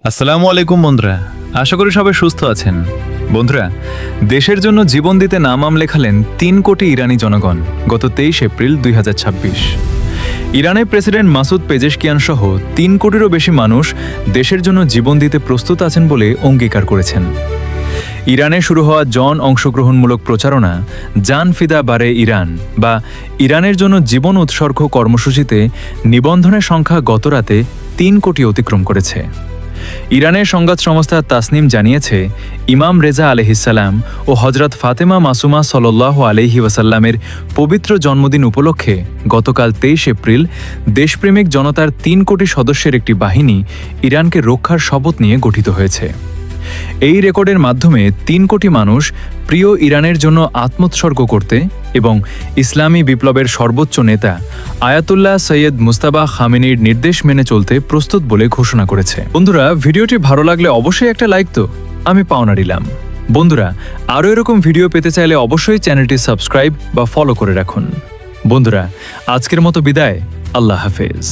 আসসালামু আলাইকুম বন্ধুরা, আশা করি সবাই সুস্থ আছেন। বন্ধুরা, দেশের জন্য জীবন দিতে নাম লেখালেন ৩ কোটি ইরানি জনগণ গত ২৩ এপ্রিল ২০২৬। ইরানের প্রেসিডেন্ট মাসুদ পেজেশকিয়ান সহ ৩ কোটিরও বেশি মানুষ দেশের জন্য জীবন দিতে প্রস্তুত আছেন বলে অঙ্গীকার করেছেন। ইরানে শুরু হওয়া অংশগ্রহণমূলক প্রচারণা জান ফিদা বারে ইরান বা ইরানের জন্য জীবন উৎসর্গ কর্মসূচিতে নিবন্ধনের সংখ্যা গতরাতে ৩ কোটি অতিক্রম করেছে। ইরানের সংবাদ সংস্থা তাসনিম জানিয়েছে, ইমাম রেজা আলাইহিসসালাম ও হজরত ফাতেমা মাসুমা সাল্লাল্লাহু আলাইহি ওয়াসাল্লামের পবিত্র জন্মদিন উপলক্ষে গতকাল ২৩ এপ্রিল দেশপ্রেমিক জনতার ৩ কোটি সদস্যের একটি বাহিনী ইরানকে রক্ষার শপথ নিয়ে গঠিত হয়েছে। এই রেকর্ডের মাধ্যমে ৩ কোটি মানুষ প্রিয় ইরানের জন্য আত্মোৎসর্গ করতে এবং ইসলামী বিপ্লবের সর্বোচ্চ নেতা আয়াতুল্লাহ সৈয়দ মুজতবা খামেনির নির্দেশ মেনে চলতে প্রস্তুত বলে ঘোষণা করেছে। বন্ধুরা, ভিডিওটি ভালো লাগলে অবশ্যই একটা লাইক তো আমি পাওনা দিলাম। বন্ধুরা, আরও এরকম ভিডিও পেতে চাইলে অবশ্যই চ্যানেলটি সাবস্ক্রাইব বা ফলো করে রাখুন। বন্ধুরা, আজকের মতো বিদায়। আল্লাহ হাফেজ।